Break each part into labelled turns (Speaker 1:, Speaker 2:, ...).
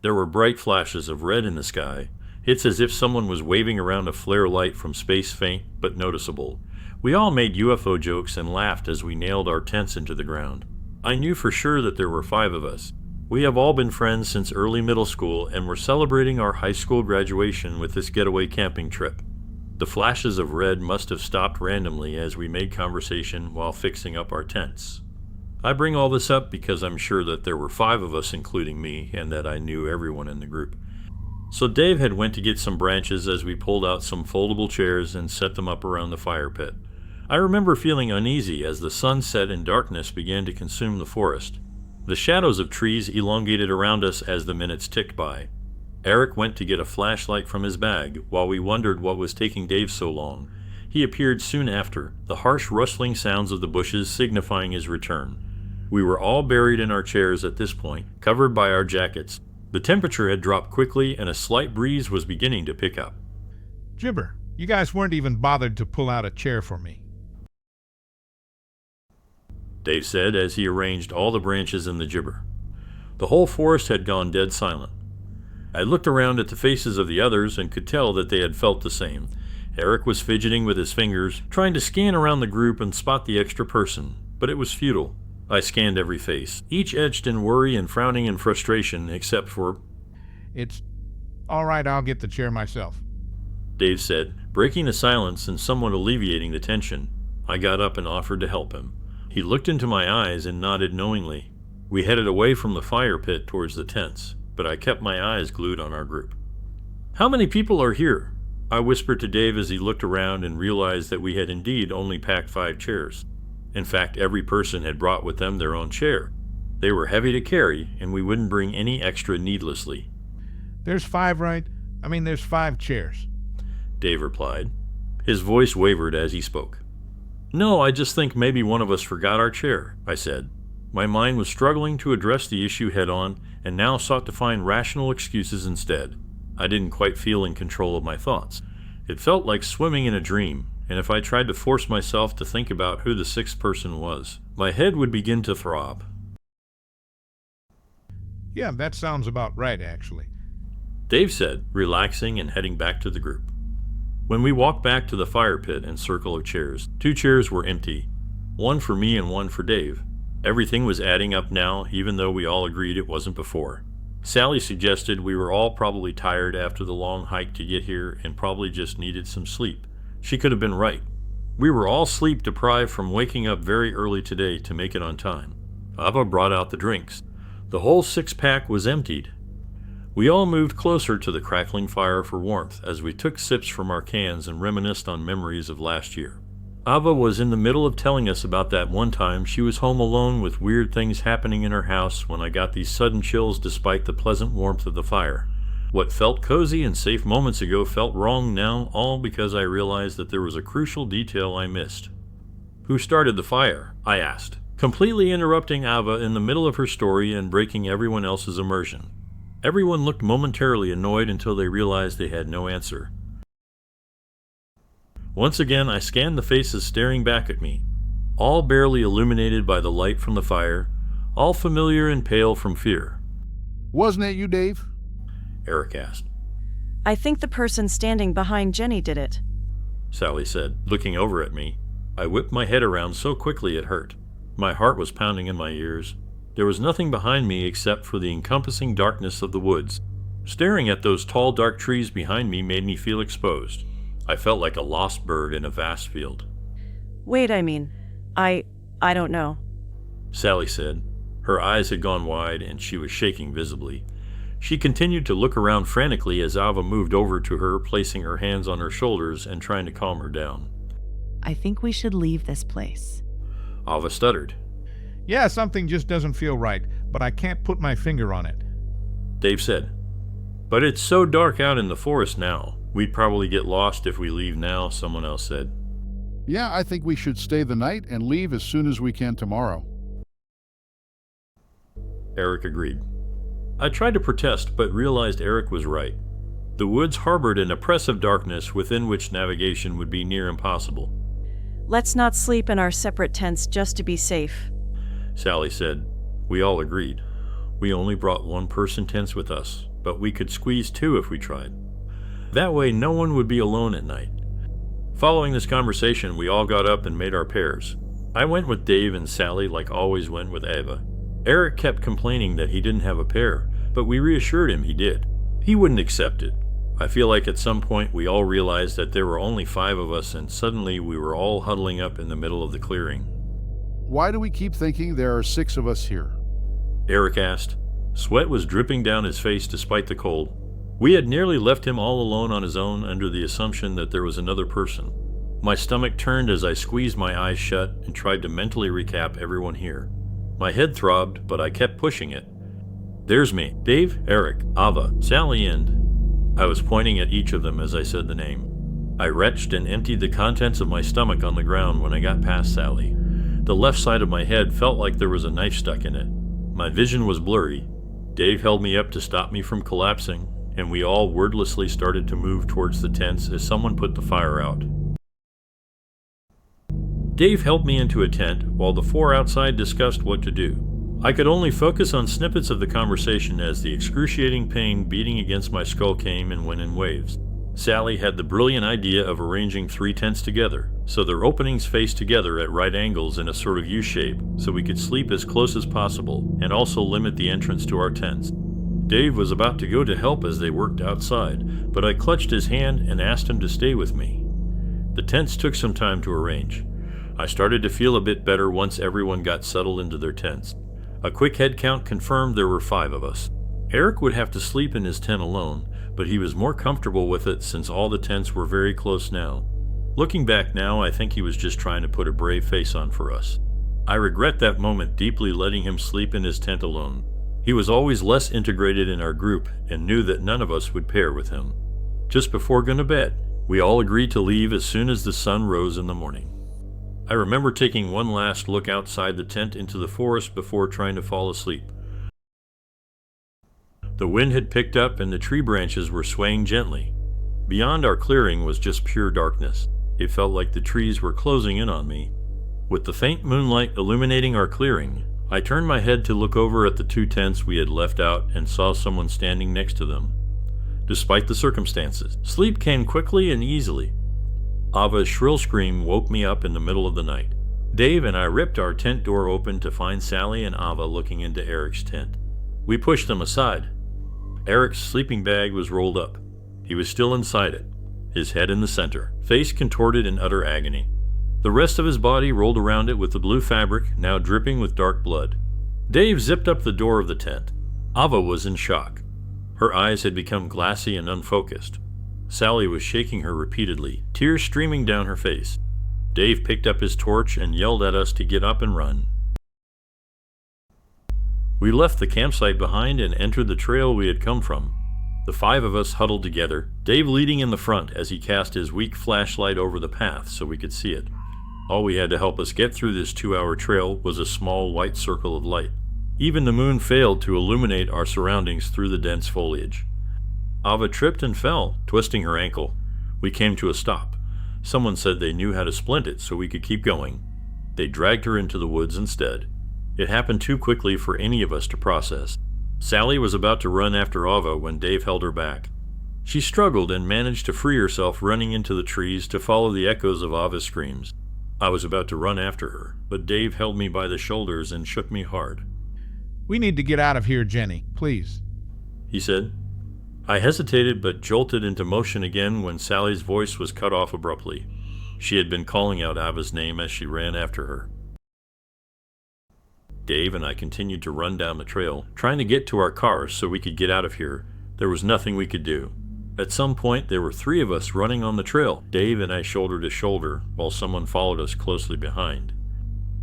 Speaker 1: There were bright flashes of red in the sky. It's as if someone was waving around a flare light from space, faint but noticeable. We all made UFO jokes and laughed as we nailed our tents into the ground. I knew for sure that there were 5 of us. We have all been friends since early middle school and were celebrating our high school graduation with this getaway camping trip. The flashes of red must have stopped randomly as we made conversation while fixing up our tents. I bring all this up because I'm sure that there were 5 of us including me and that I knew everyone in the group. So Dave had went to get some branches as we pulled out some foldable chairs and set them up around the fire pit. I remember feeling uneasy as the sun set and darkness began to consume the forest. The shadows of trees elongated around us as the minutes ticked by. Eric went to get a flashlight from his bag while we wondered what was taking Dave so long. He appeared soon after, the harsh rustling sounds of the bushes signifying his return. We were all buried in our chairs at this point, covered by our jackets. The temperature had dropped quickly and a slight breeze was beginning to pick up.
Speaker 2: Gibber, you guys weren't even bothered to pull out a chair for me.
Speaker 1: Dave said as he arranged all the branches in the gibber. The whole forest had gone dead silent. I looked around at the faces of the others and could tell that they had felt the same. Eric was fidgeting with his fingers, trying to scan around the group and spot the extra person, but it was futile. I scanned every face, each etched in worry and frowning in frustration, except for...
Speaker 2: It's all right, I'll get the chair myself,
Speaker 1: Dave said, breaking the silence and somewhat alleviating the tension. I got up and offered to help him. He looked into my eyes and nodded knowingly. We headed away from the fire pit towards the tents, but I kept my eyes glued on our group. "How many people are here?" I whispered to Dave as he looked around and realized that we had indeed only packed 5 chairs. In fact, every person had brought with them their own chair. They were heavy to carry, and we wouldn't bring any extra needlessly.
Speaker 2: There's 5, right? There's 5 chairs,
Speaker 1: Dave replied. His voice wavered as he spoke. "No, I just think maybe one of us forgot our chair," I said. My mind was struggling to address the issue head-on and now sought to find rational excuses instead. I didn't quite feel in control of my thoughts. It felt like swimming in a dream, and if I tried to force myself to think about who the 6th person was, my head would begin to throb.
Speaker 2: Yeah, that sounds about right, actually,
Speaker 1: Dave said, relaxing and heading back to the group. When we walked back to the fire pit and circle of chairs, 2 chairs were empty, one for me and one for Dave. Everything was adding up now, even though we all agreed it wasn't before. Sally suggested we were all probably tired after the long hike to get here and probably just needed some sleep. She could have been right. We were all sleep deprived from waking up very early today to make it on time. Ava brought out the drinks. The whole 6-pack was emptied. We all moved closer to the crackling fire for warmth as we took sips from our cans and reminisced on memories of last year. Ava was in the middle of telling us about that one time she was home alone with weird things happening in her house when I got these sudden chills despite the pleasant warmth of the fire. What felt cozy and safe moments ago felt wrong now, all because I realized that there was a crucial detail I missed. "Who started the fire?" I asked, completely interrupting Ava in the middle of her story and breaking everyone else's immersion. Everyone looked momentarily annoyed until they realized they had no answer. Once again, I scanned the faces staring back at me, all barely illuminated by the light from the fire, all familiar and pale from fear.
Speaker 3: "Wasn't it you, Dave?"
Speaker 1: Eric asked.
Speaker 4: "I think the person standing behind Jenny did it,"
Speaker 1: Sally said, looking over at me. I whipped my head around so quickly it hurt. My heart was pounding in my ears. There was nothing behind me except for the encompassing darkness of the woods. Staring at those tall, dark trees behind me made me feel exposed. I felt like a lost bird in a vast field.
Speaker 4: "Wait, I don't know,"
Speaker 1: Sally said. Her eyes had gone wide and she was shaking visibly. She continued to look around frantically as Ava moved over to her, placing her hands on her shoulders and trying to calm her down.
Speaker 5: "I think we should leave this place."
Speaker 1: Ava stuttered.
Speaker 2: Yeah, something just doesn't feel right, but I can't put my finger on it.
Speaker 1: Dave said, "But it's so dark out in the forest now. We'd probably get lost if we leave now," someone else said.
Speaker 3: "Yeah, I think we should stay the night and leave as soon as we can tomorrow."
Speaker 1: Eric agreed. I tried to protest, but realized Eric was right. The woods harbored an oppressive darkness within which navigation would be near impossible.
Speaker 4: "Let's not sleep in our separate tents just to be safe,"
Speaker 1: Sally said. We all agreed. We only brought 1-person tents with us. but we could squeeze 2 if we tried. That way, no one would be alone at night. Following this conversation, we all got up and made our pairs. I went with Dave and Sally like always went with Ava. Eric kept complaining that he didn't have a pair, but we reassured him he did. He wouldn't accept it. I feel like at some point we all realized that there were only 5 of us, and suddenly we were all huddling up in the middle of the clearing.
Speaker 3: Why do we keep thinking there are 6 of us here?
Speaker 1: Eric asked. Sweat was dripping down his face despite the cold. We had nearly left him all alone on his own under the assumption that there was another person. My stomach turned as I squeezed my eyes shut and tried to mentally recap everyone here. My head throbbed, but I kept pushing it. There's me, Dave, Eric, Ava, Sally, and... I was pointing at each of them as I said the name. I retched and emptied the contents of my stomach on the ground when I got past Sally. The left side of my head felt like there was a knife stuck in it. My vision was blurry. Dave held me up to stop me from collapsing, and we all wordlessly started to move towards the tents as someone put the fire out. Dave helped me into a tent while the 4 outside discussed what to do. I could only focus on snippets of the conversation as the excruciating pain beating against my skull came and went in waves. Sally had the brilliant idea of arranging 3 tents together, so their openings faced together at right angles in a sort of U-shape, so we could sleep as close as possible and also limit the entrance to our tents. Dave was about to go to help as they worked outside, but I clutched his hand and asked him to stay with me. The tents took some time to arrange. I started to feel a bit better once everyone got settled into their tents. A quick head count confirmed there were 5 of us. Eric would have to sleep in his tent alone, but he was more comfortable with it since all the tents were very close now. Looking back now, I think he was just trying to put a brave face on for us. I regret that moment deeply, letting him sleep in his tent alone. He was always less integrated in our group and knew that none of us would pair with him. Just before going to bed, we all agreed to leave as soon as the sun rose in the morning. I remember taking one last look outside the tent into the forest before trying to fall asleep. The wind had picked up and the tree branches were swaying gently. Beyond our clearing was just pure darkness. It felt like the trees were closing in on me. With the faint moonlight illuminating our clearing, I turned my head to look over at the 2 tents we had left out and saw someone standing next to them. Despite the circumstances, sleep came quickly and easily. Ava's shrill scream woke me up in the middle of the night. Dave and I ripped our tent door open to find Sally and Ava looking into Eric's tent. We pushed them aside. Eric's sleeping bag was rolled up. He was still inside it, his head in the center, face contorted in utter agony. The rest of his body rolled around it with the blue fabric, now dripping with dark blood. Dave zipped up the door of the tent. Ava was in shock. Her eyes had become glassy and unfocused. Sally was shaking her repeatedly, tears streaming down her face. Dave picked up his torch and yelled at us to get up and run. We left the campsite behind and entered the trail we had come from. The 5 of us huddled together, Dave leading in the front as he cast his weak flashlight over the path so we could see it. All we had to help us get through this 2-hour trail was a small white circle of light. Even the moon failed to illuminate our surroundings through the dense foliage. Ava tripped and fell, twisting her ankle. We came to a stop. Someone said they knew how to splint it so we could keep going. They dragged her into the woods instead. It happened too quickly for any of us to process. Sally was about to run after Ava when Dave held her back. She struggled and managed to free herself, running into the trees to follow the echoes of Ava's screams. I was about to run after her, but Dave held me by the shoulders and shook me hard.
Speaker 2: We need to get out of here, Jenny, please,
Speaker 1: he said. I hesitated but jolted into motion again when Sally's voice was cut off abruptly. She had been calling out Ava's name as she ran after her. Dave and I continued to run down the trail, trying to get to our cars so we could get out of here. There was nothing we could do. At some point, there were 3 of us running on the trail, Dave and I shoulder to shoulder, while someone followed us closely behind.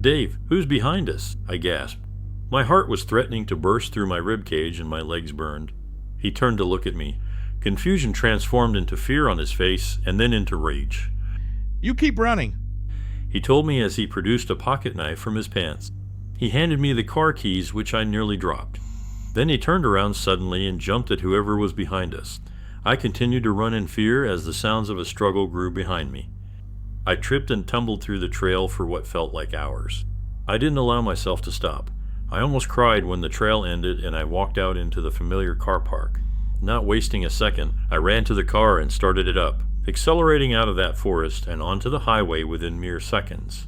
Speaker 1: Dave, who's behind us? I gasped. My heart was threatening to burst through my ribcage and my legs burned. He turned to look at me. Confusion transformed into fear on his face and then into rage.
Speaker 2: You keep running,
Speaker 1: he told me as he produced a pocket knife from his pants. He handed me the car keys, which I nearly dropped. Then he turned around suddenly and jumped at whoever was behind us. I continued to run in fear as the sounds of a struggle grew behind me. I tripped and tumbled through the trail for what felt like hours. I didn't allow myself to stop. I almost cried when the trail ended and I walked out into the familiar car park. Not wasting a second, I ran to the car and started it up, accelerating out of that forest and onto the highway within mere seconds.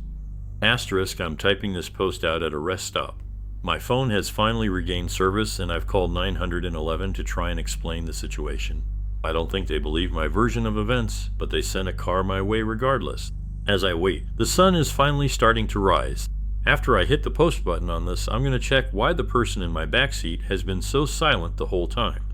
Speaker 1: Asterisk, I'm typing this post out at a rest stop. My phone has finally regained service and I've called 911 to try and explain the situation. I don't think they believe my version of events, but they sent a car my way regardless. As I wait, the sun is finally starting to rise. After I hit the post button on this, I'm going to check why the person in my backseat has been so silent the whole time.